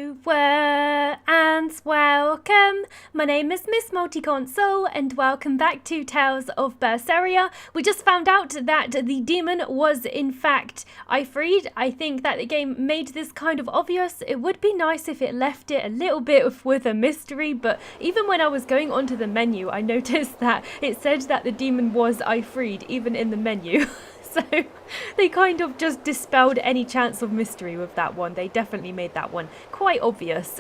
Hello and welcome. My name is Miss Multiconsole and welcome back to Tales of Berseria. We just found out that the demon was in fact Ifrid. I think that the game made this kind of obvious. It would be nice if it left it a little bit with a mystery, but even when I was going onto the menu, I noticed that it said that the demon was Ifrid even in the menu. So they kind of just dispelled any chance of mystery with that one. They definitely made that one quite obvious.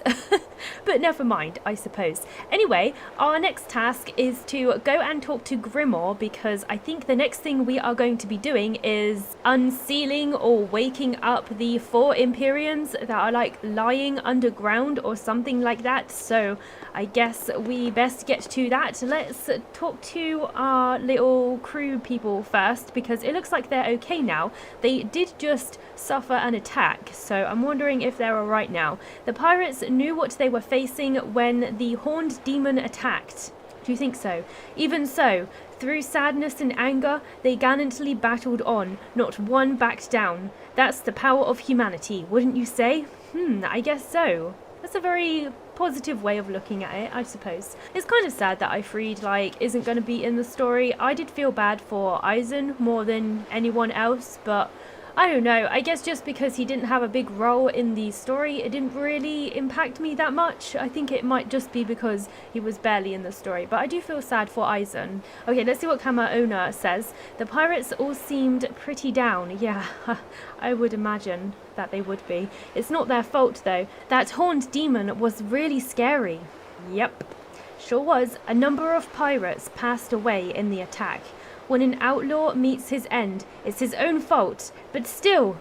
But never mind, I suppose. Anyway, our next task is to go and talk to Grimoire, because I think the next thing we are going to be doing is unsealing or waking up the 4 Empyreans that are like lying underground or something like that. So I guess we best get to that. Let's talk to our little crew people first, because it looks like they're okay now. They did just suffer an attack, so I'm wondering if they're alright now. The pirates knew what they were facing when the horned demon attacked. Do you think so? Even so, through sadness and anger, they gallantly battled on. Not one backed down. That's the power of humanity, wouldn't you say? I guess so. That's a very positive way of looking at it, I suppose. It's kind of sad that Ifrid, isn't going to be in the story. I did feel bad for Eisen more than anyone else, but I don't know. I guess just because he didn't have a big role in the story, it didn't really impact me that much. I think it might just be because he was barely in the story, but I do feel sad for Eisen. Okay, let's see what Kamaona says. The pirates all seemed pretty down. Yeah, I would imagine that they would be. It's not their fault though. That horned demon was really scary. Yep, sure was. A number of pirates passed away in the attack. When an outlaw meets his end, it's his own fault. But still,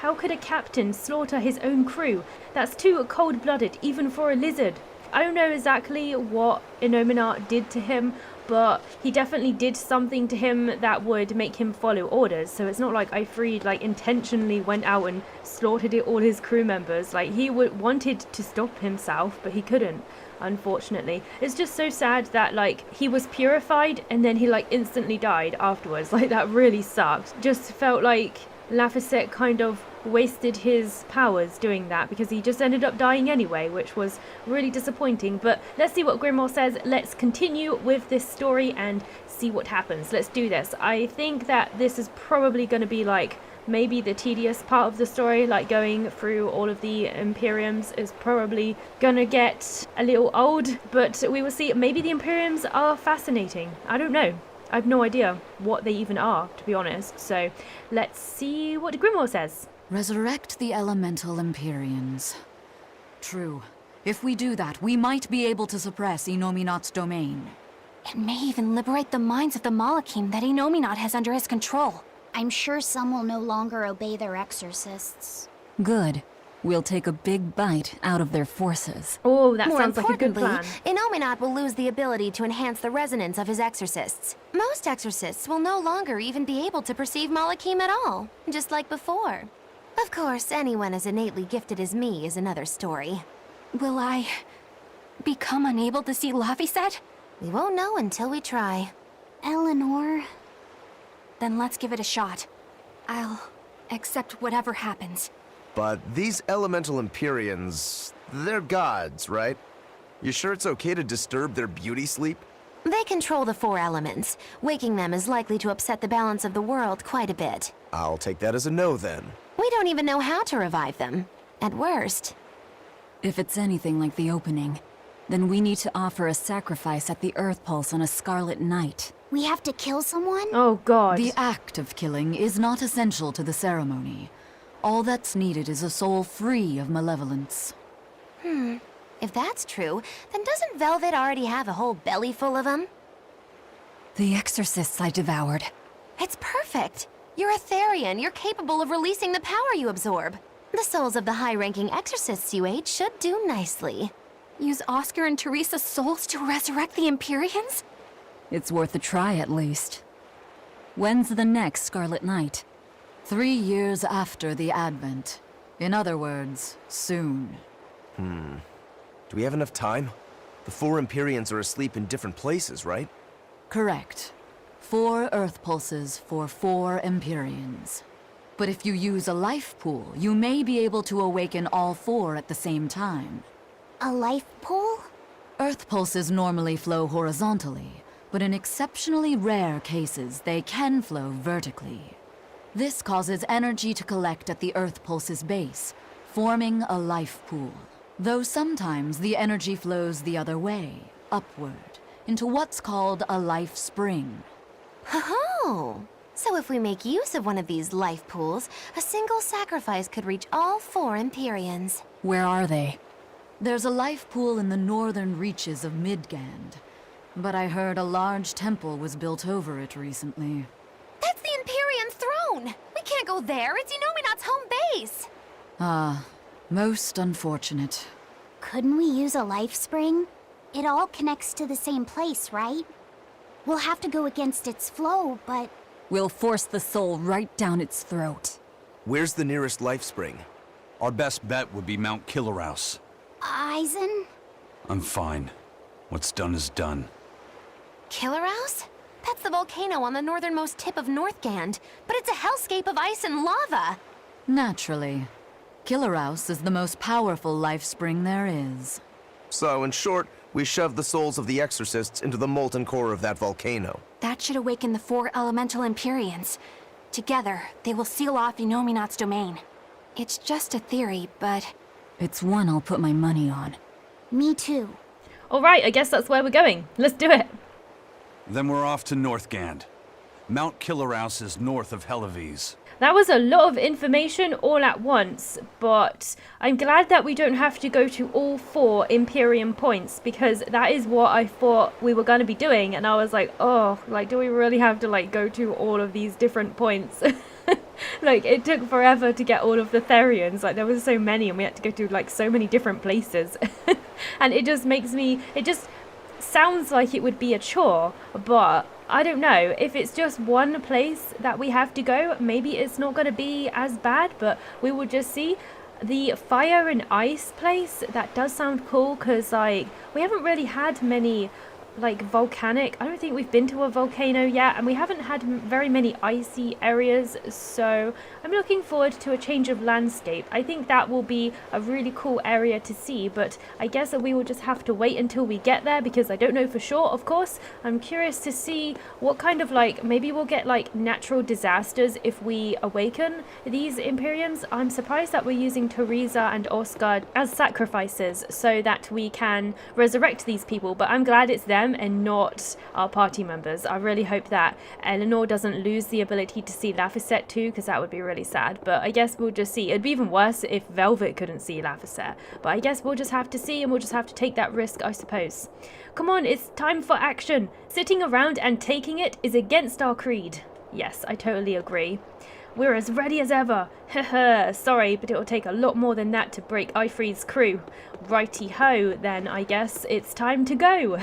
how could a captain slaughter his own crew? That's too cold-blooded, even for a lizard. I don't know exactly what Innominat did to him, but he definitely did something to him that would make him follow orders. So it's not like Ifrid intentionally went out and slaughtered all his crew members. He wanted to stop himself, but he couldn't. Unfortunately, it's just so sad that he was purified and then he instantly died afterwards. That really sucked. Just felt like Laphicet kind of wasted his powers doing that, because he just ended up dying anyway, which was really disappointing. But let's see what Grimoire says. Let's continue with this story and see what happens. Let's do this. I think that this is probably going to be maybe the tedious part of the story, going through all of the Imperiums is probably gonna get a little old, but we will see. Maybe the Imperiums are fascinating. I don't know. I have no idea what they even are, to be honest. So let's see what Grimoire says. Resurrect the elemental Empyreans. True. If we do that, we might be able to suppress Innominat's domain. It may even liberate the minds of the Malachim that Innominat has under his control. I'm sure some will no longer obey their exorcists. Good. We'll take a big bite out of their forces. Oh, that sounds like a good plan. Innominat will lose the ability to enhance the resonance of his exorcists. Most exorcists will no longer even be able to perceive Malachim at all, just like before. Of course, anyone as innately gifted as me is another story. Will I become unable to see Laphicet? We won't know until we try. Eleanor... Then let's give it a shot. I'll accept whatever happens. But these elemental Empyreans, they're gods, right? You sure it's okay to disturb their beauty sleep? They control the 4 elements. Waking them is likely to upset the balance of the world quite a bit. I'll take that as a no then. We don't even know how to revive them. At worst. If it's anything like the opening, then we need to offer a sacrifice at the Earth Pulse on a Scarlet Night. We have to kill someone? Oh god. The act of killing is not essential to the ceremony. All that's needed is a soul free of malevolence. If that's true, then doesn't Velvet already have a whole belly full of them? The exorcists I devoured. It's perfect. You're a Therian. You're capable of releasing the power you absorb. The souls of the high-ranking exorcists you ate should do nicely. Use Oscar and Teresa's souls to resurrect the Empyreans? It's worth a try at least. When's the next Scarlet Night? 3 years after the Advent. In other words, soon. Do we have enough time? The 4 Empyreans are asleep in different places, right? Correct. 4 Earth Pulses for 4 Empyreans. But if you use a life pool, you may be able to awaken all 4 at the same time. A life pool? Earth pulses normally flow horizontally, but in exceptionally rare cases, they can flow vertically. This causes energy to collect at the Earth pulse's base, forming a life pool. Though sometimes the energy flows the other way, upward, into what's called a life spring. Oh! So if we make use of one of these life pools, a single sacrifice could reach all 4 Empyreans. Where are they? There's a life pool in the northern reaches of Midgand, but I heard a large temple was built over it recently. That's the Empyrean throne! We can't go there, it's Innominat's home base! Ah, most unfortunate. Couldn't we use a life spring? It all connects to the same place, right? We'll have to go against its flow, but... We'll force the soul right down its throat. Where's the nearest life spring? Our best bet would be Mount Killerhouse. Eisen? I'm fine. What's done is done. Killerhouse? That's the volcano on the northernmost tip of Northgand, but it's a hellscape of ice and lava! Naturally. Killerhouse is the most powerful life spring there is. So, in short, we shove the souls of the exorcists into the molten core of that volcano. That should awaken the 4 elemental Empyreans. Together, they will seal off Innominat's domain. It's just a theory, but... It's one I'll put my money on. Me too. Alright, I guess that's where we're going. Let's do it. Then we're off to Northgand. Mount Killerhouse is north of Helives. That was a lot of information all at once, but I'm glad that we don't have to go to all 4 Empyrean points, because that is what I thought we were going to be doing, and I was like, oh, like, do we really have to, like, go to all of these different points? Like, it took forever to get all of the Therians, like, there was so many, and we had to go to, like, so many different places. And it just makes me, it just sounds like it would be a chore, but I don't know. If it's just one place that we have to go, maybe it's not going to be as bad, but we will just see. The fire and ice place, that does sound cool, because, like, we haven't really had many, like, volcanic, I don't think we've been to a volcano yet, and we haven't had very many icy areas, so I'm looking forward to a change of landscape. I think that will be a really cool area to see, but I guess that we will just have to wait until we get there, because I don't know for sure, of course. I'm curious to see what kind of, like, maybe we'll get, like, natural disasters if we awaken these Empyreans. I'm surprised that we're using Teresa and Oscar as sacrifices so that we can resurrect these people, but I'm glad it's them and not our party members. I really hope that Eleanor doesn't lose the ability to see Laphicet too, because that would be really sad, but I guess we'll just see. It'd be even worse if Velvet couldn't see Laphicet, but I guess we'll just have to see, and we'll just have to take that risk, I suppose. Come on, it's time for action. Sitting around and taking it is against our creed. Yes, I totally agree. We're as ready as ever. Haha, sorry, but it'll take a lot more than that to break Ifree's crew. Righty-ho, then I guess it's time to go.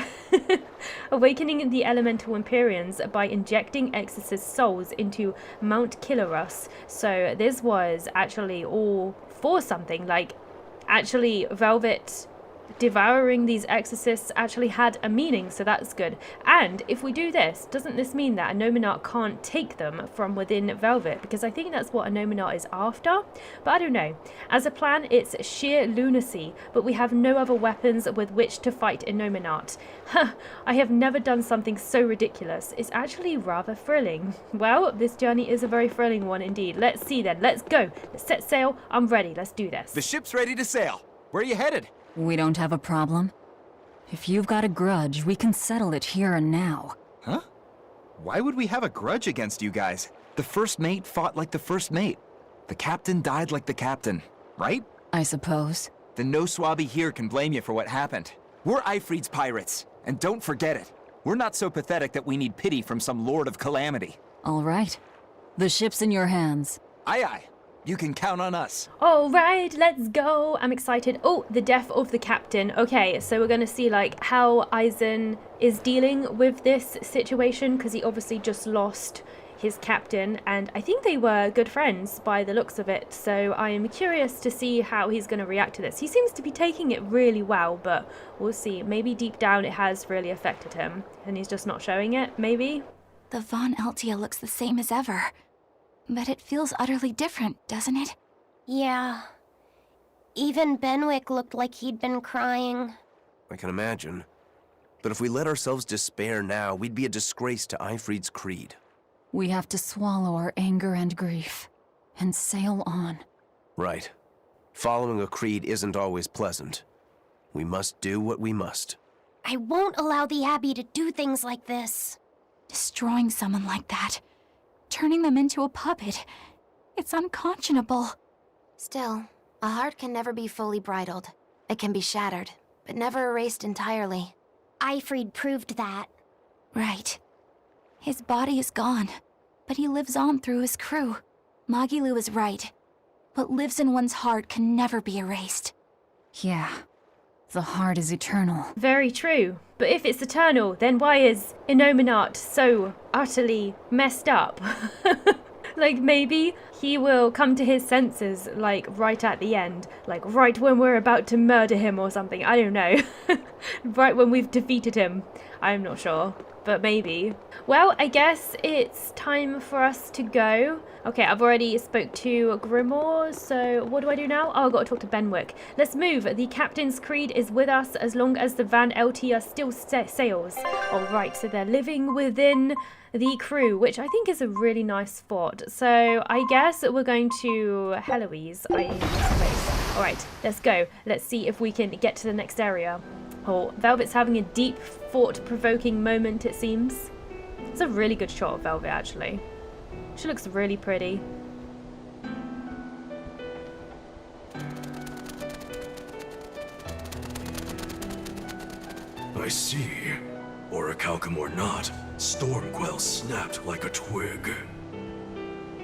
Awakening the elemental Empyreans by injecting exorcist souls into Mount Killerhouse. So this was actually all for something, like, actually Velvet devouring these exorcists actually had a meaning, so that's good. And if we do this, doesn't this mean that Innominat can't take them from within Velvet? Because I think that's what Innominat is after, but I don't know. As a plan, it's sheer lunacy, but we have no other weapons with which to fight Innominat. Huh, I have never done something so ridiculous. It's actually rather thrilling. Well, this journey is a very thrilling one indeed. Let's see then, let's go. Let's set sail, I'm ready, let's do this. The ship's ready to sail. Where are you headed? We don't have a problem. If you've got a grudge, we can settle it here and now. Huh? Why would we have a grudge against you guys? The first mate fought like the first mate. The captain died like the captain, right? I suppose. Then no swabby here can blame you for what happened. We're Ifreed's pirates, and don't forget it. We're not so pathetic that we need pity from some lord of calamity. All right. The ship's in your hands. Aye aye. You can count on us. All right, let's go. I'm excited. Oh, the death of the captain. Okay, so we're going to see, like, how Eisen is dealing with this situation, because he obviously just lost his captain, and I think they were good friends by the looks of it, so I am curious to see how he's going to react to this. He seems to be taking it really well, but we'll see. Maybe deep down it has really affected him, and he's just not showing it, maybe? The Von Eltia looks the same as ever. But it feels utterly different, doesn't it? Yeah. Even Benwick looked like he'd been crying. I can imagine. But if we let ourselves despair now, we'd be a disgrace to Ifrid's creed. We have to swallow our anger and grief, and sail on. Right. Following a creed isn't always pleasant. We must do what we must. I won't allow the Abbey to do things like this. Destroying someone like that, turning them into a puppet, it's unconscionable. Still, a heart can never be fully bridled. It can be shattered, but never erased entirely. Ifrid proved that. Right. His body is gone, but he lives on through his crew. Magilu is right. What lives in one's heart can never be erased. Yeah. The heart is eternal. Very true. But if it's eternal, then why is Innominat so utterly messed up? Like, maybe he will come to his senses, like, right at the end. Like, right when we're about to murder him or something. I don't know. Right when we've defeated him. I'm not sure. But maybe. Well, I guess it's time for us to go. Okay, I've already spoke to Grimoire, so what do I do now? Oh, I've got to talk to Benwick. Let's move. The Captain's Creed is with us as long as the Van Eltia still sails. Alright, so they're living within the crew, which I think is a really nice fort. So I guess we're going to Heloise. Alright, let's go. Let's see if we can get to the next area. Oh, Velvet's having a deep, thought-provoking moment, it seems. It's a really good shot of Velvet, actually. She looks really pretty. I see. Orichalcum or not, Stormquell snapped like a twig.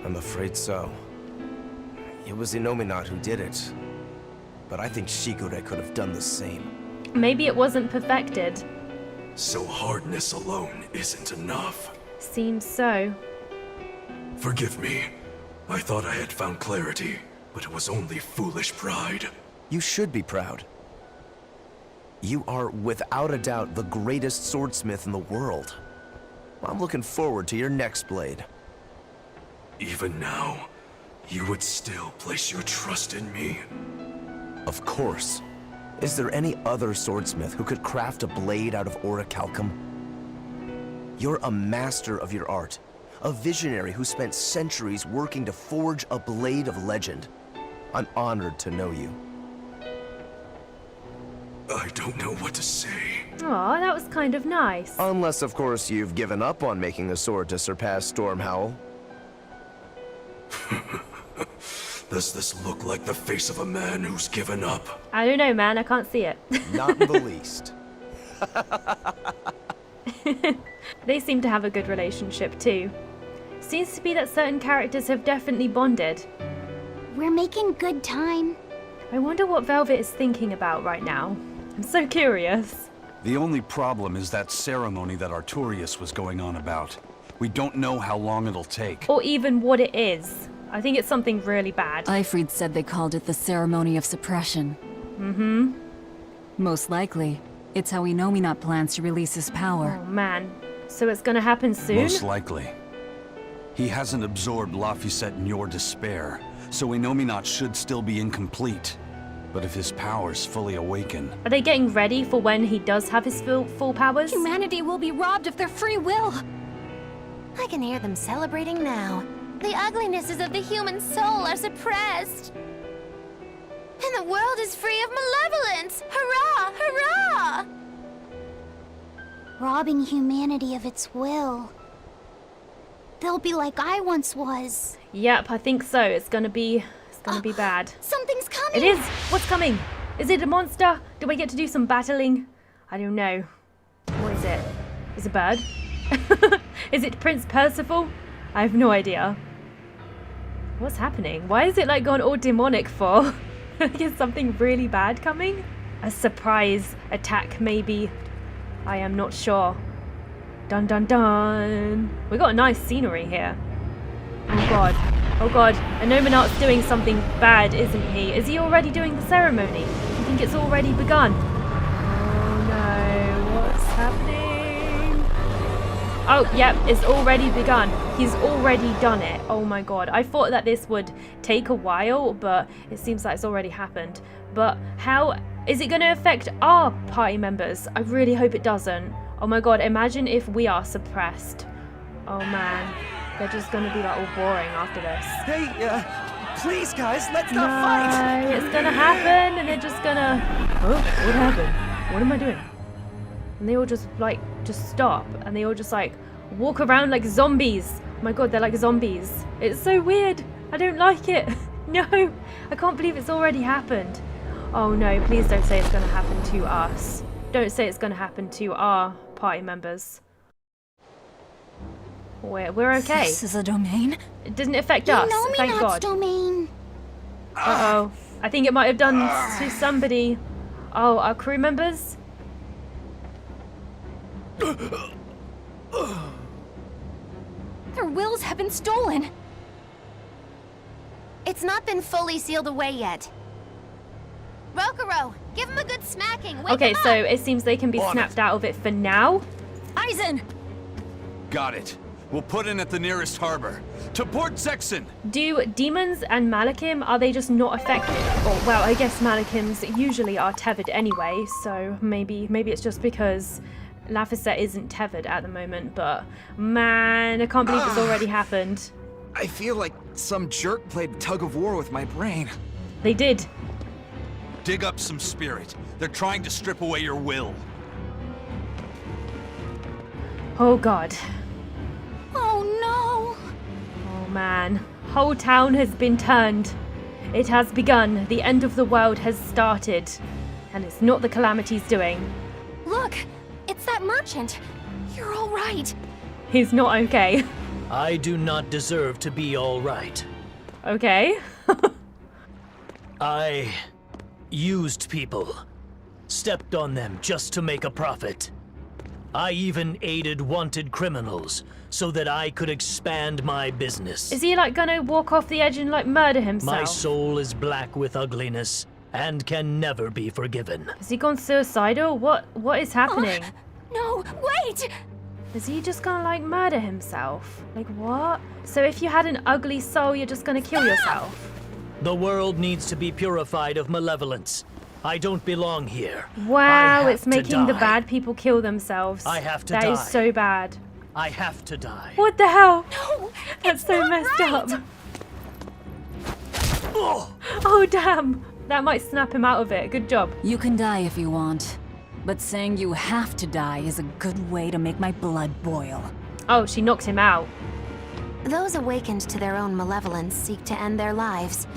I'm afraid so. It was Innominat who did it. But I think Shigure could have done the same. Maybe it wasn't perfected. So hardness alone isn't enough. Seems so. Forgive me. I thought I had found clarity, but it was only foolish pride. You should be proud. You are, without a doubt, the greatest swordsmith in the world. I'm looking forward to your next blade. Even now, you would still place your trust in me. Of course. Is there any other swordsmith who could craft a blade out of orichalcum? You're a master of your art. A visionary who spent centuries working to forge a blade of legend. I'm honored to know you. I don't know what to say. Aw, that was kind of nice. Unless, of course, you've given up on making a sword to surpass Stormhowl. Does this look like the face of a man who's given up? I don't know, man. I can't see it. Not in the least. They seem to have a good relationship, too. Seems to be that certain characters have definitely bonded. We're making good time. I wonder what Velvet is thinking about right now. I'm so curious. The only problem is that ceremony that Arturius was going on about. We don't know how long it'll take. Or even what it is. I think it's something really bad. Ifrid said they called it the ceremony of suppression. Mm-hmm. Most likely, it's how Innominat plans to release his power. Oh, man. So it's gonna happen soon? Most likely. He hasn't absorbed Laphicet in your despair, so Innominat should still be incomplete. But if his powers fully awaken... Are they getting ready for when he does have his full powers? Humanity will be robbed of their free will. I can hear them celebrating now. The uglinesses of the human soul are suppressed. And the world is free of malevolence! Hurrah! Hurrah! Robbing humanity of its will. They'll be like I once was. Yep, I think so. It's gonna be bad. Something's coming! It is! What's coming? Is it a monster? Do I get to do some battling? I don't know. What is it? Is it a bird? Is it Prince Percival? I have no idea. What's happening? Why is it like gone all demonic for? Is something really bad coming? A surprise attack, maybe? I am not sure. Dun dun dun! We got a nice scenery here. Oh god. Oh god. Innominat's doing something bad, isn't he? Is he already doing the ceremony? Do you think it's already begun? Oh no. What's happening? Oh, yep, it's already begun. He's already done it. Oh my god. I thought that this would take a while, but it seems like it's already happened. But how is it going to affect our party members? I really hope it doesn't. Oh my god, imagine if we are suppressed. Oh man. They're just going to be like all boring after this. Hey, please guys, let's not fight! No, it's going to happen and they're just going to... Oh, what happened? What am I doing? And they all just stop and they all just like walk around like zombies. Oh my god, they're like zombies. It's so weird. I don't like it. No, I can't believe it's already happened. Oh no, please don't say it's going to happen to us. Don't say it's going to happen to our party members. We're okay. This is a domain? It didn't affect us, thank Innominat's god. domain. Uh-oh. I think it might have done to somebody. Oh, our crew members? Their wills have been stolen. It's not been fully sealed away yet. Rokuro, give him a good smacking. Wake Okay, him so up. it seems they can be snapped out of it for now. Eisen! Got it. We'll put in at the nearest harbor. To Port Zexen! Do demons and Malakim, are they just not affected? Oh, well, I guess Malakims usually are tethered anyway, so maybe it's just because Laphicet isn't tethered at the moment, but man, I can't believe it's already happened. I feel like some jerk played tug of war with my brain. They did. Dig up some spirit. They're trying to strip away your will. Oh god. Oh no! Oh man. Whole town has been turned. It has begun. The end of the world has started. And it's not the Calamity's doing. Look! It's that merchant! You're all right! He's not okay. I do not deserve to be all right. Okay. I used people, stepped on them just to make a profit. I even aided wanted criminals so that I could expand my business. Is he like gonna walk off the edge and like murder himself? My soul is black with ugliness and can never be forgiven. Has he gone suicidal? What is happening? No, wait! Is he just gonna like murder himself? Like what? So if you had an ugly soul, you're just gonna kill yourself? The world needs to be purified of malevolence. I don't belong here. Wow, I it's have to making the die. bad people kill themselves. I have to That die. is so bad. I have to die. What the hell? No! That's so messed right. up. Oh damn! That might snap him out of it. Good job. You can die if you want, but saying you have to die is a good way to make my blood boil. Oh, she knocked him out. Those awakened to their own malevolence seek to end their lives.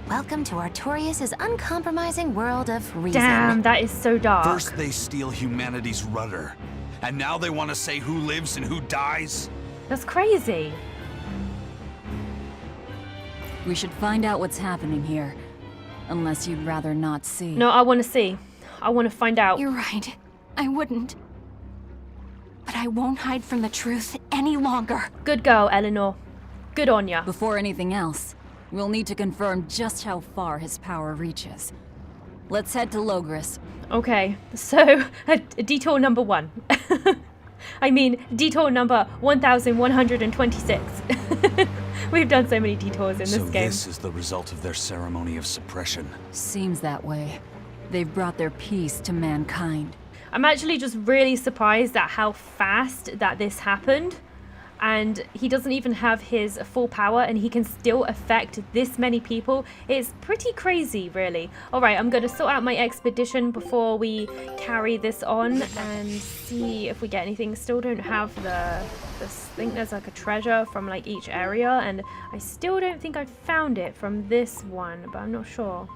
Welcome to Artorias' uncompromising world of reason. Damn, that is so dark. First they steal humanity's rudder, and now they want to say who lives and who dies? That's crazy. We should find out what's happening here. Unless you'd rather not see. No, I want to see. I want to find out. You're right. I wouldn't. But I won't hide from the truth any longer. Good girl, Eleanor. Good on ya. Before anything else, we'll need to confirm just how far his power reaches. Let's head to Logris. Okay, so detour number 1. I mean, detour number 1126. We've done so many detours in this So game. this is the result of their ceremony of suppression. Seems that way. They've brought their peace to mankind. I'm actually just really surprised at how fast that this happened. And he doesn't even have his full power and he can still affect this many people. It's pretty crazy, really. All right, I'm going to sort out my expedition before we carry this on and see if we get anything. Still don't have I think there's like a treasure from like each area, and I still don't think I found it from this one, but I'm not sure.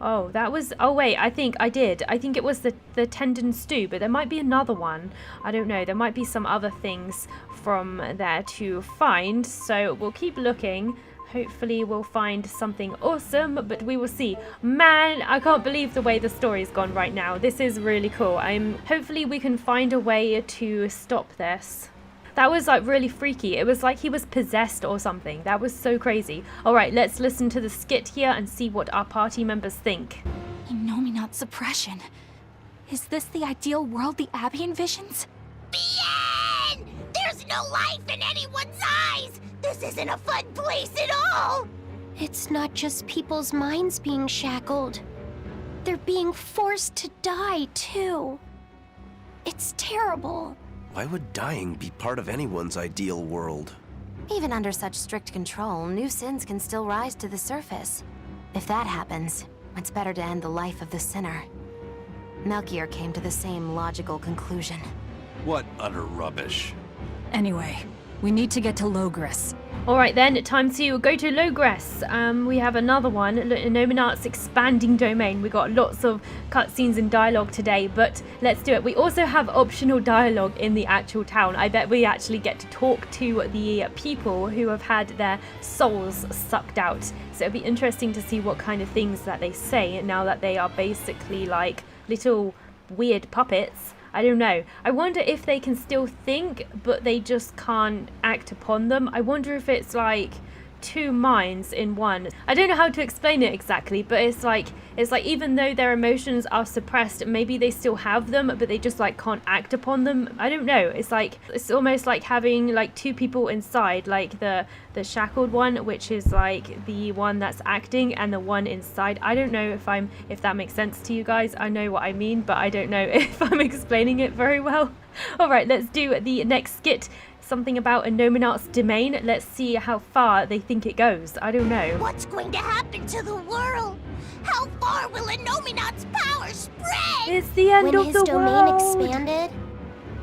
Oh, that was... Oh, wait, I think I did. I think it was the tendon stew, but there might be another one. I don't know. There might be some other things from there to find, so we'll keep looking. Hopefully we'll find something awesome, but we will see. Man, I can't believe the way the story's gone right now. This is really cool. Hopefully we can find a way to stop this. That was like really freaky. It was like he was possessed or something. That was so crazy. All right, let's listen to the skit here and see what our party members think. Innominat suppression. Is this the ideal world the Abbey envisions? Bien! There's no life in anyone's eyes! This isn't a fun place at all! It's not just people's minds being shackled. They're being forced to die, too. It's terrible. Why would dying be part of anyone's ideal world? Even under such strict control, new sins can still rise to the surface. If that happens, it's better to end the life of the sinner. Melchior came to the same logical conclusion. What utter rubbish. Anyway, we need to get to Logris. Alright then, time to go to Logres. We have another one, Innominat's expanding domain. We got lots of cutscenes and dialogue today, but let's do it. We also have optional dialogue in the actual town. I bet we actually get to talk to the people who have had their souls sucked out. So it'll be interesting to see what kind of things that they say now that they are basically like little weird puppets. I don't know. I wonder if they can still think, but they just can't act upon them. I wonder if it's like two minds in one. I don't know how to explain it exactly, but it's like even though their emotions are suppressed, maybe they still have them, but they just like can't act upon them. I don't know. It's almost like having like two people inside, like the shackled one, which is like the one that's acting, and the one inside. I don't know if that makes sense to you guys. I know what I mean, but I don't know if I'm explaining it very well. All right, let's do the next skit. Something about Innominat's domain. Let's see how far they think it goes. I don't know. What's going to happen to the world? How far will Innominat's power spread? It's the end of the world. When his domain expanded,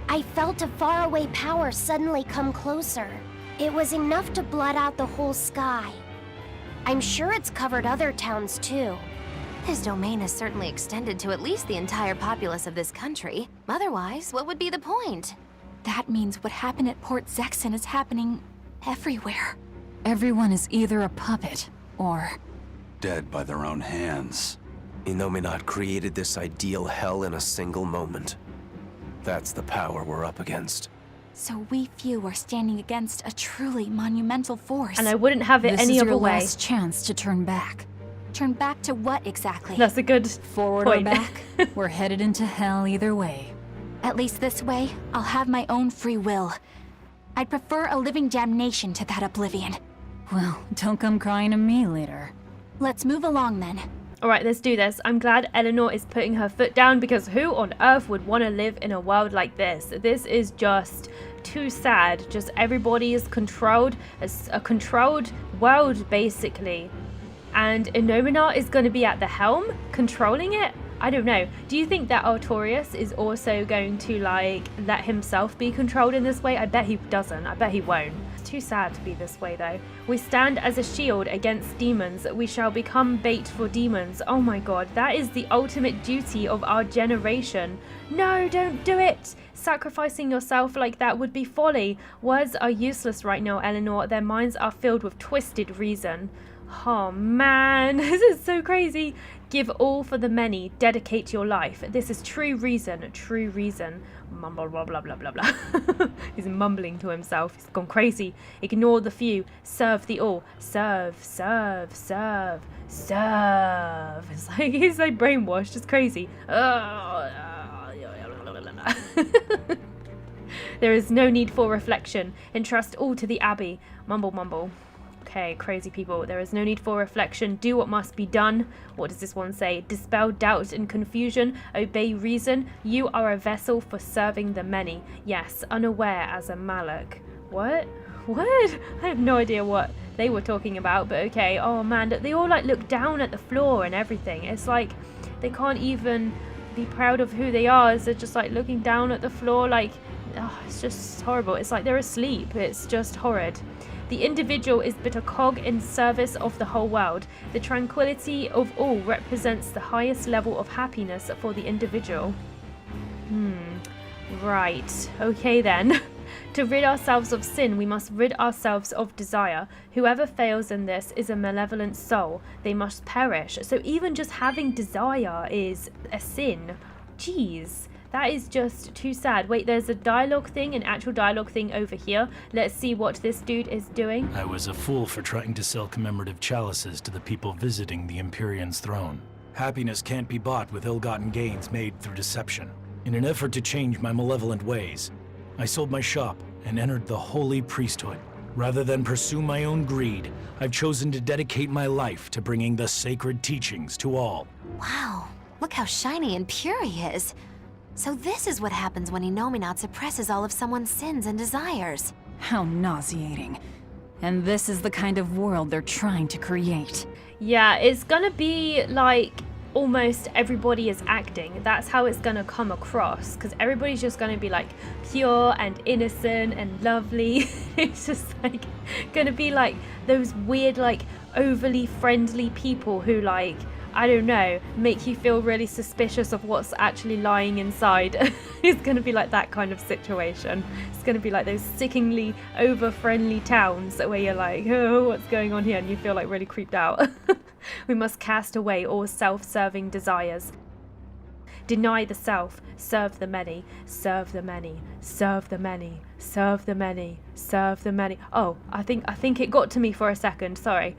I felt a faraway power suddenly come closer. It was enough to blot out the whole sky. I'm sure it's covered other towns too. His domain is certainly extended to at least the entire populace of this country. Otherwise, what would be the point? That means what happened at Port Zexon is happening everywhere. Everyone is either a puppet or Dead by their own hands. Innominat created this ideal hell in a single moment. That's the power we're up against. So we few are standing against a truly monumental force. And I wouldn't have it any other way. This is your last chance to turn back. Turn back to what exactly? That's a good Forward point. or back, we're headed into hell either way. At least this way, I'll have my own free will. I'd prefer a living damnation to that oblivion. Well, don't come crying to me later. Let's move along then. Alright, let's do this. I'm glad Eleanor is putting her foot down, because who on earth would want to live in a world like this? This is just too sad. Just everybody is controlled. It's a controlled world, basically. And Innominat is going to be at the helm, controlling it? I don't know. Do you think that Artorias is also going to, like, let himself be controlled in this way? I bet he doesn't. I bet he won't. It's too sad to be this way, though. We stand as a shield against demons. We shall become bait for demons. Oh my god, that is the ultimate duty of our generation. No, don't do it! Sacrificing yourself like that would be folly. Words are useless right now, Eleanor. Their minds are filled with twisted reason. Oh man, this is so crazy. Give all for the many, dedicate your life. This is true reason, true reason. Mumble, blah, blah, blah, blah, blah. He's mumbling to himself. He's gone crazy. Ignore the few, serve the all. Serve, serve, serve, serve. It's like, he's like brainwashed, it's crazy. There is no need for reflection. Entrust all to the Abbey. Mumble, mumble. Okay, crazy people. There is no need for reflection. Do what must be done. What does this one say? Dispel doubt and confusion. Obey reason. You are a vessel for serving the many. Yes, unaware as a Malak. What? What? I have no idea what they were talking about, but okay. Oh man, they all like look down at the floor and everything. It's like they can't even be proud of who they are. They're just like looking down at the floor like, oh, it's just horrible. It's like they're asleep. It's just horrid. The individual is but a cog in service of the whole world. The tranquility of all represents the highest level of happiness for the individual. Right. Okay then. To rid ourselves of sin, we must rid ourselves of desire. Whoever fails in this is a malevolent soul. They must perish. So even just having desire is a sin. Jeez. That is just too sad. Wait, there's a dialogue thing, an actual dialogue thing over here. Let's see what this dude is doing. I was a fool for trying to sell commemorative chalices to the people visiting the Empyrean's throne. Happiness can't be bought with ill-gotten gains made through deception. In an effort to change my malevolent ways, I sold my shop and entered the holy priesthood. Rather than pursue my own greed, I've chosen to dedicate my life to bringing the sacred teachings to all. Wow, look how shiny and pure he is. So this is what happens when Innominat suppresses all of someone's sins and desires. How nauseating. And this is the kind of world they're trying to create. Yeah, it's gonna be like almost everybody is acting. That's how it's gonna come across, because everybody's just gonna be like pure and innocent and lovely. It's just like gonna be like those weird, like overly friendly people who, like, I don't know, make you feel really suspicious of what's actually lying inside. It's gonna be like that kind of situation. It's gonna be like those sickeningly over friendly towns where you're like, oh, what's going on here, and you feel like really creeped out. We must cast away all self-serving desires. Deny the self, serve the many, serve the many, serve the many, serve the many, serve the many. Oh, I think it got to me for a second, sorry.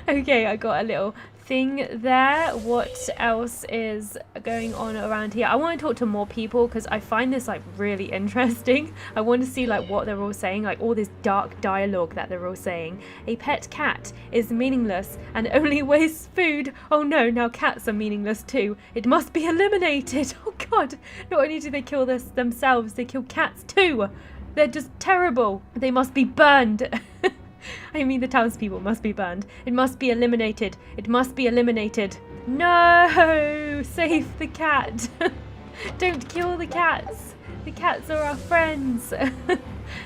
Okay, I got a little thing there. What else is going on around here? I want to talk to more people because I find this like really interesting. I want to see like what they're all saying, like all this dark dialogue that they're all saying. A pet cat is meaningless and only wastes food. Oh no, now cats are meaningless too. It must be eliminated. Oh god, not only do they kill this themselves, they kill cats too. They're just terrible. They must be burned. I mean, the townspeople must be burned. It must be eliminated. It must be eliminated. No! Save the cat. Don't kill the cats. The cats are our friends.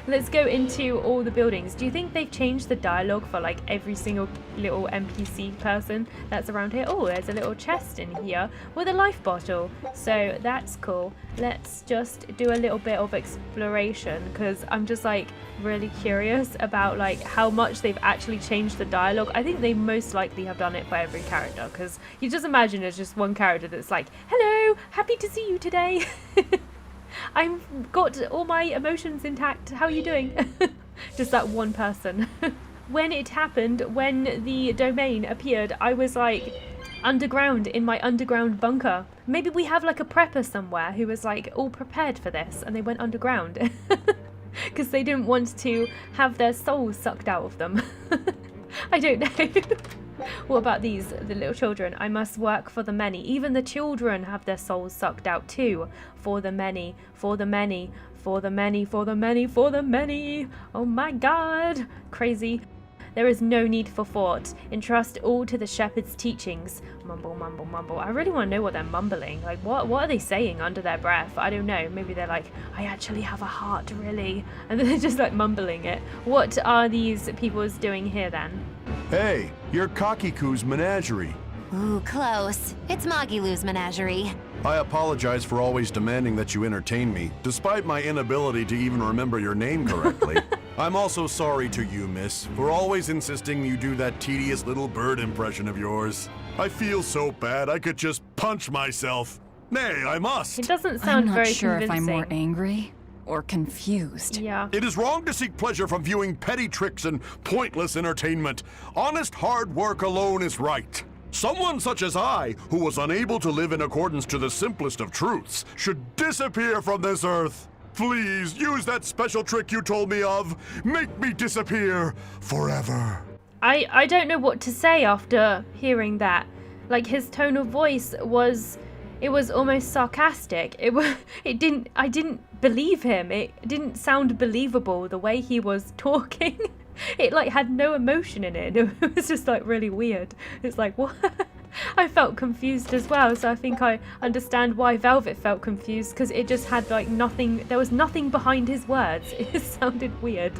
Let's go into all the buildings. Do you think they've changed the dialogue for like every single little NPC person that's around here? Oh, there's a little chest in here with a life bottle. So that's cool. Let's just do a little bit of exploration because I'm just like really curious about like how much they've actually changed the dialogue. I think they most likely have done it for every character because you just imagine it's just one character that's like, hello, happy to see you today. I've got all my emotions intact. How are you doing? Just that one person. When it happened, when the domain appeared, I was like underground in my underground bunker. Maybe we have like a prepper somewhere who was like all prepared for this and they went underground because they didn't want to have their souls sucked out of them. I don't know. What about these, the little children? I must work for the many. Even the children have their souls sucked out too. For the many, for the many, for the many, for the many, for the many. Oh my god. Crazy. There is no need for thought. Entrust all to the shepherd's teachings. Mumble, mumble, mumble. I really want to know what they're mumbling. Like, what are they saying under their breath? I don't know. Maybe they're like, I actually have a heart, really. And they're just like mumbling it. What are these people doing here then? Hey, you're Kakiku's menagerie. Ooh, close. It's Magilu's menagerie. I apologize for always demanding that you entertain me, despite my inability to even remember your name correctly. I'm also sorry to you, miss, for always insisting you do that tedious little bird impression of yours. I feel so bad I could just punch myself. Nay, I must. It doesn't sound very convincing. I'm not sure if I'm more angry or confused. Yeah. It is wrong to seek pleasure from viewing petty tricks and pointless entertainment. Honest hard work alone is right. Someone such as I, who was unable to live in accordance to the simplest of truths, should disappear from this earth. Please, use that special trick you told me of. Make me disappear forever. I don't know what to say after hearing that. Like, his tone of voice was... It was almost sarcastic. I didn't believe him. It didn't sound believable the way he was talking. It like had no emotion in it. It was just like really weird. It's like, what? I felt confused as well. So I think I understand why Velvet felt confused, because it just had like nothing. There was nothing behind his words. It sounded weird.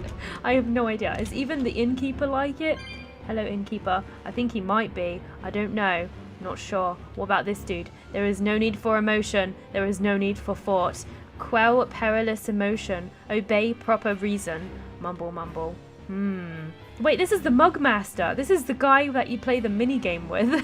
I have no idea. Is even the innkeeper like it? Hello, innkeeper. I think he might be. I don't know. Not sure. What about this dude? There is no need for emotion. There is no need for thought. Quell perilous emotion. Obey proper reason. Mumble, mumble. Wait, this is the Mugmaster. This is the guy that you play the minigame with.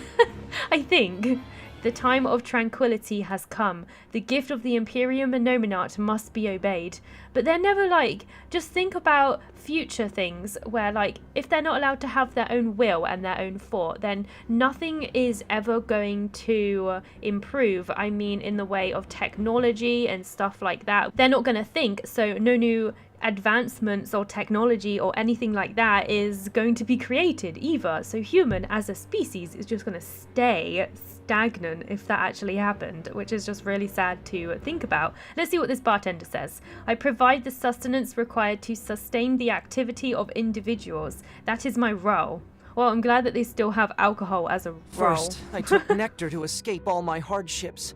I think. The time of tranquility has come. The gift of the Imperium Innominat must be obeyed. But they're never like, just think about future things where like, if they're not allowed to have their own will and their own thought, then nothing is ever going to improve. I mean, in the way of technology and stuff like that. They're not going to think, so no new advancements or technology or anything like that is going to be created either. So human as a species is just going to stay stagnant if that actually happened, which is just really sad to think about. Let's see what this bartender says. I provide the sustenance required to sustain the activity of individuals. That is my role. Well, I'm glad that they still have alcohol as a role. First, I took nectar to escape all my hardships,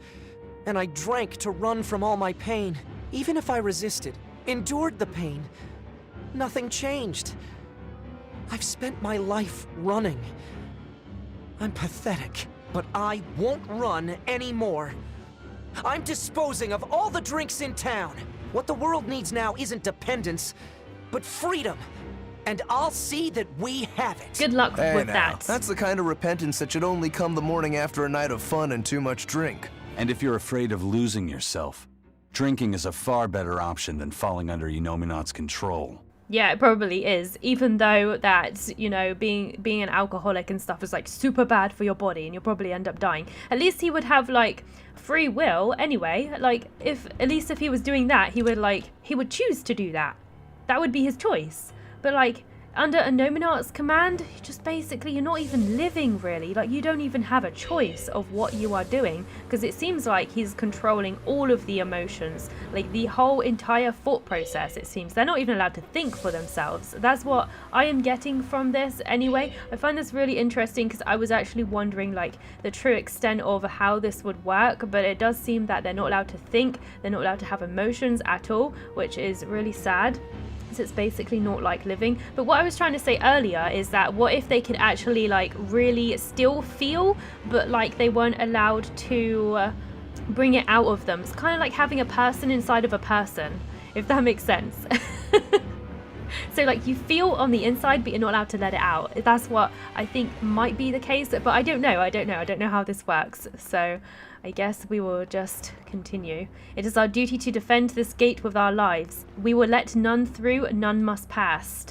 and I drank to run from all my pain. Even if I resisted, endured the pain, nothing changed. I've spent my life running. I'm pathetic, but I won't run anymore. I'm disposing of all the drinks in town. What the world needs now isn't dependence, but freedom. And I'll see that we have it. Good luck with now, that. That's the kind of repentance that should only come the morning after a night of fun and too much drink. And if you're afraid of losing yourself, drinking is a far better option than falling under Innominat's control. Yeah, it probably is. Even though that, you know, being an alcoholic and stuff is like super bad for your body and you'll probably end up dying. At least he would have like free will anyway. Like at least if he was doing that, he would choose to do that. That would be his choice. But like under Innominat's command, you're not even living really. Like you don't even have a choice of what you are doing, because it seems like he's controlling all of the emotions, like the whole entire thought process. It seems they're not even allowed to think for themselves. That's what I am getting from this anyway. I find this really interesting because I was actually wondering like the true extent of how this would work, but it does seem that they're not allowed to think, they're not allowed to have emotions at all, which is really sad. It's basically not like living. But what I was trying to say earlier is that what if they could actually like really still feel, but like they weren't allowed to bring it out of them. It's kind of like having a person inside of a person, if that makes sense. So like you feel on the inside, but you're not allowed to let it out. That's what I think might be the case, but I don't know how this works. So I guess we will just continue. It is our duty to defend this gate with our lives. We will let none through, none must pass.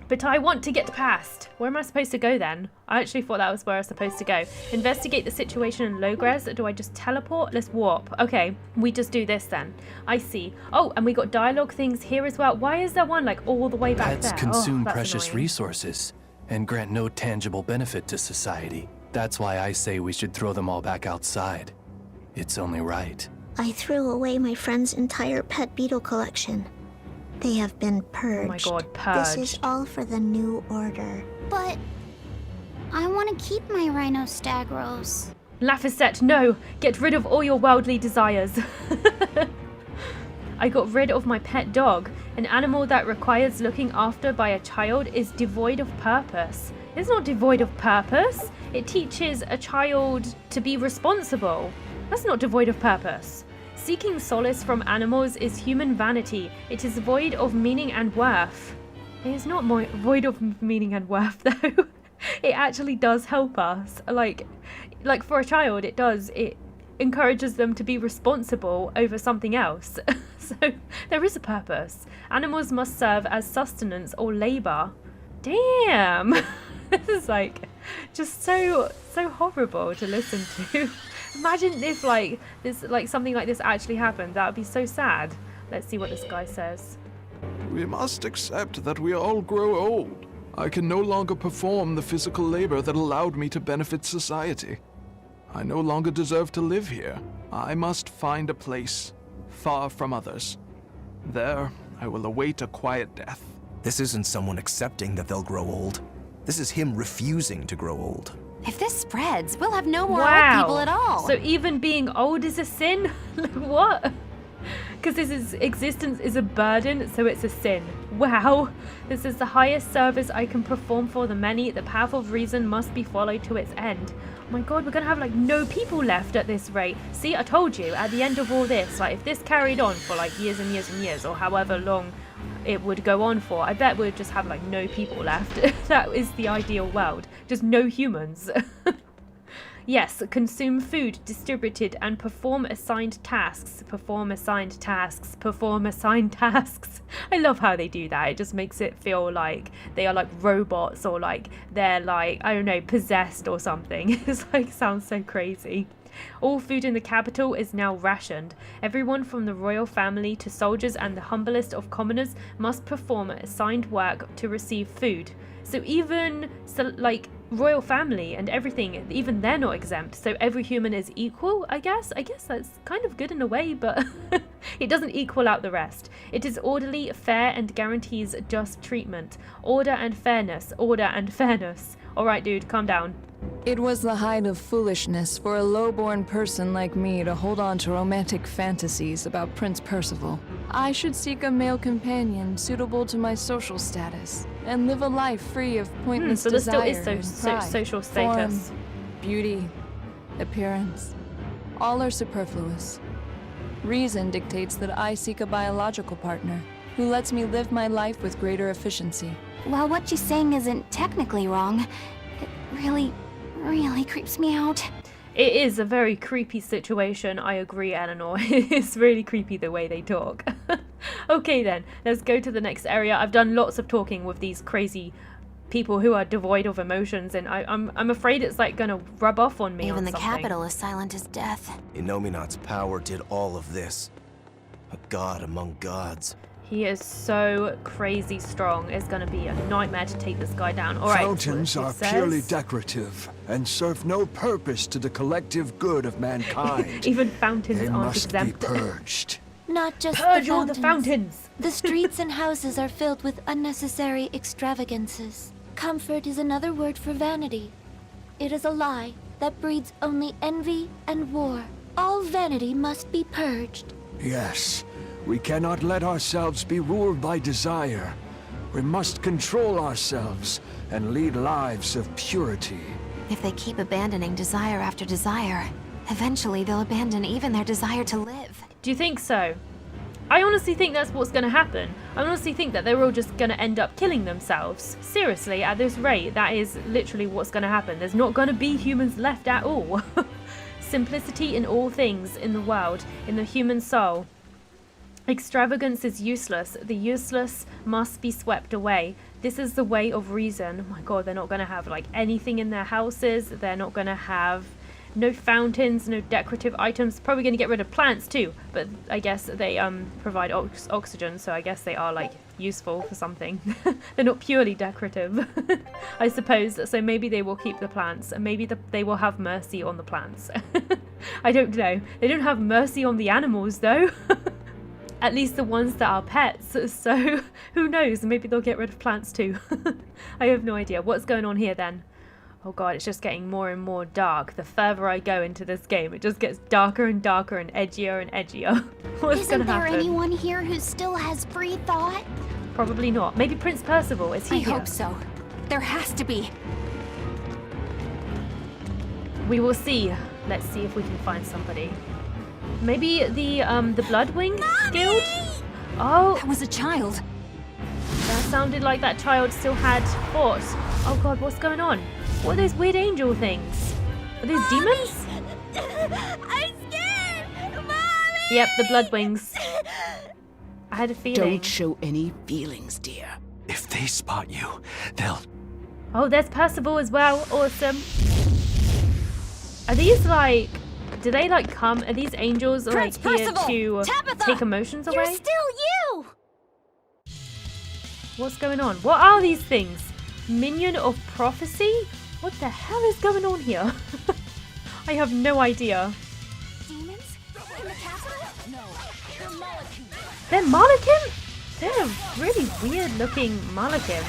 But I want to get past. Where am I supposed to go then? I actually thought that was where I was supposed to go. Investigate the situation in Logres. Do I just teleport? Let's warp. Okay, we just do this then. I see. Oh, and we got dialogue things here as well. Why is there one like all the way back there? Pets consume that's precious annoying. resources and grant no tangible benefit to society. That's why I say we should throw them all back outside. It's only right. I threw away my friend's entire pet beetle collection. They have been purged. Oh my god, purged. This is all for the new order. But I want to keep my rhino stagros. Laphicet, no! Get rid of all your worldly desires. I got rid of my pet dog. An animal that requires looking after by a child is devoid of purpose. It's not devoid of purpose. It teaches a child to be responsible. That's not devoid of purpose. Seeking solace from animals is human vanity. It is void of meaning and worth. It is not void of meaning and worth, though. It actually does help us. Like for a child, it does. It encourages them to be responsible over something else. So there is a purpose. Animals must serve as sustenance or labor. Damn. This is like just so horrible to listen to. Imagine if like this, like something like this actually happened. That would be so sad. Let's see what this guy says. We must accept that we all grow old. I can no longer perform the physical labor that allowed me to benefit society. I no longer deserve to live here. I must find a place far from others. There, I will await a quiet death. This isn't someone accepting that they'll grow old. This is him refusing to grow old. If this spreads, we'll have no more Wow. old people at all. So even being old is a sin? Like what? Because existence is a burden, so it's a sin. Wow. This is the highest service I can perform for the many. The path of reason must be followed to its end. Oh my god, we're gonna have like no people left at this rate. See, I told you, at the end of all this, like if this carried on for like years and years and years, or however long it would go on for, I bet we'd just have like no people left. That is the ideal world. Just no humans. Yes, consume food distributed and perform assigned tasks. Perform assigned tasks. Perform assigned tasks. I love how they do that. It just makes it feel like they are like robots, or like they're like, I don't know, possessed or something. It's like, sounds so crazy. All food in the capital is now rationed. Everyone from the royal family to soldiers and the humblest of commoners must perform assigned work to receive food. So even like royal family and everything, even they're not exempt. So every human is equal, I guess. I guess that's kind of good in a way, but it doesn't equal out the rest. It is orderly, fair, and guarantees just treatment. Order and fairness. Order and fairness. All right, dude, calm down. It was the height of foolishness for a low-born person like me to hold on to romantic fantasies about Prince Percival. I should seek a male companion suitable to my social status and live a life free of pointless so there desire still is and pride, social status. form, beauty, appearance. All are superfluous. Reason dictates that I seek a biological partner who lets me live my life with greater efficiency. While what she's saying isn't technically wrong, it really creeps me out. It is a very creepy situation, I agree, Eleanor. It's really creepy the way they talk. Okay then, let's go to the next area. I've done lots of talking with these crazy people who are devoid of emotions, and I'm afraid it's like gonna rub off on me. Even the capital is silent as death. Innominat's power did all of this. A god among gods. He is so crazy strong. It's going to be a nightmare to take this guy down. All right. Fountains are purely decorative and serve no purpose to the collective good of mankind. Even fountains they aren't must exempt. Be purged. Not just Purge all the fountains. The streets and houses are filled with unnecessary extravagances. Comfort is another word for vanity. It is a lie that breeds only envy and war. All vanity must be purged. Yes. We cannot let ourselves be ruled by desire. We must control ourselves and lead lives of purity. If they keep abandoning desire after desire, eventually they'll abandon even their desire to live. Do you think so? I honestly think that's what's going to happen. I honestly think that they're all just going to end up killing themselves. Seriously, at this rate, that is literally what's going to happen. There's not going to be humans left at all. Simplicity in all things in the world, in the human soul. Extravagance is useless. The useless must be swept away. This is the way of reason. Oh my god, they're not going to have like anything in their houses. They're not going to have no fountains, no decorative items. Probably going to get rid of plants too. But I guess they provide oxygen, so I guess they are like useful for something. They're not purely decorative, I suppose. So maybe they will keep the plants, and maybe they will have mercy on the plants. I don't know. They don't have mercy on the animals though. At least the ones that are pets, so who knows, maybe they'll get rid of plants too. I have no idea. What's going on here then? Oh god, it's just getting more and more dark. The further I go into this game, it just gets darker and darker and edgier and edgier. What's going to happen? Isn't there anyone here who still has free thought? Probably not. Maybe Prince Percival, is he here? I hope so. There has to be. We will see. Let's see if we can find somebody. Maybe the Bloodwing Guild? Oh, that was a child. That sounded like that child still had force. Oh god, what's going on? What are those weird angel things? Are those demons? I'm scared! Mommy! Yep, the Bloodwings. I had a feeling. Don't show any feelings, dear. If they spot you, they'll... Oh, there's Percival as well. Awesome. Are these like... Do they like come? Are these angels like here to take emotions away? You're still you! What's going on? What are these things? Minion of prophecy? What the hell is going on here? I have no idea. Demons? In the capital? No, they're Malachim? They're really weird looking Malachim.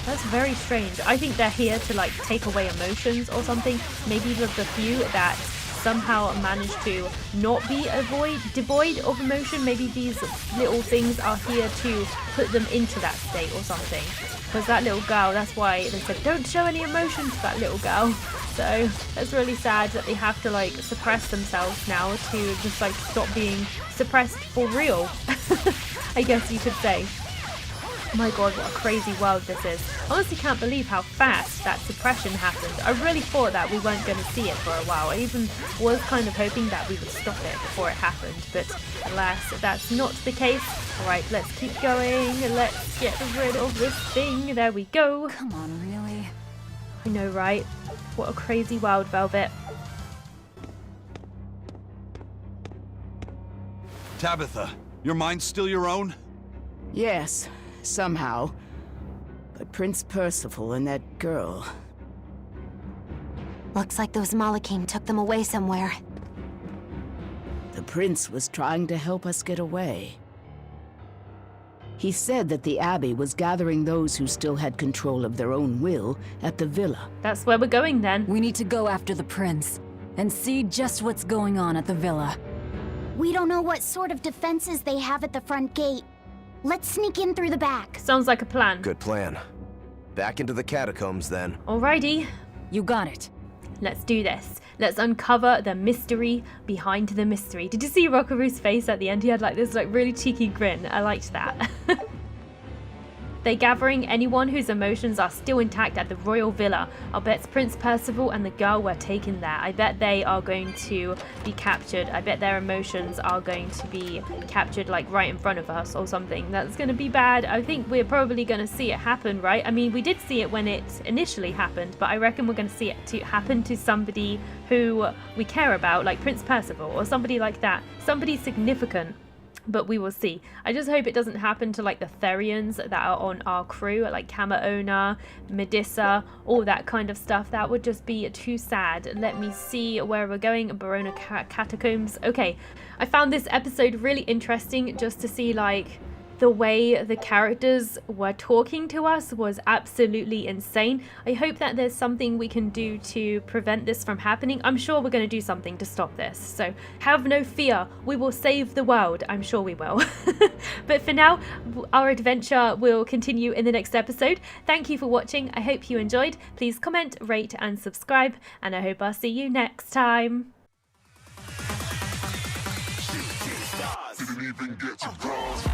That's very strange. I think they're here to like take away emotions or something. Maybe the few that somehow managed to not be devoid of emotion. Maybe these little things are here to put them into that state or something. Because that little girl, that's why they said don't show any emotion to that little girl. So that's really sad that they have to like suppress themselves now to just like stop being suppressed for real. I guess you could say. My god, what a crazy world this is. I honestly can't believe how fast that suppression happened. I really thought that we weren't going to see it for a while. I even was kind of hoping that we would stop it before it happened, but alas, that's not the case. Alright, let's keep going. Let's get rid of this thing. There we go. Come on, really? I know, right? What a crazy world, Velvet. Tabitha, your mind's still your own? Yes, somehow. But Prince Percival and that girl... Looks like those Malachim took them away somewhere. The prince was trying to help us get away. He said that the Abbey was gathering those who still had control of their own will at the villa. That's where we're going then. We need to go after the prince and see just what's going on at the villa. We don't know what sort of defenses they have at the front gate. Let's sneak in through the back. Sounds like a plan. Good plan. Back into the catacombs then. Alrighty. You got it. Let's do this. Let's uncover the mystery behind the mystery. Did you see Rockaru's face at the end? He had like this really cheeky grin. I liked that. They're gathering anyone whose emotions are still intact at the royal villa. I'll bet Prince Percival and the girl were taken there. I bet they are going to be captured. I bet their emotions are going to be captured like right in front of us or something. That's going to be bad. I think we're probably going to see it happen, right? I mean, we did see it when it initially happened, but I reckon we're going to see it happen to somebody who we care about, like Prince Percival or somebody like that. Somebody significant. But we will see. I just hope it doesn't happen to like the Therians that are on our crew, like Camaona, Medusa, all that kind of stuff. That would just be too sad. Let me see where we're going. Barona Catacombs. Okay, I found this episode really interesting just to see like the way the characters were talking to us was absolutely insane. I hope that there's something we can do to prevent this from happening. I'm sure we're going to do something to stop this. So have no fear. We will save the world. I'm sure we will. But for now, our adventure will continue in the next episode. Thank you for watching. I hope you enjoyed. Please comment, rate and subscribe. And I hope I'll see you next time. Didn't even get to cross.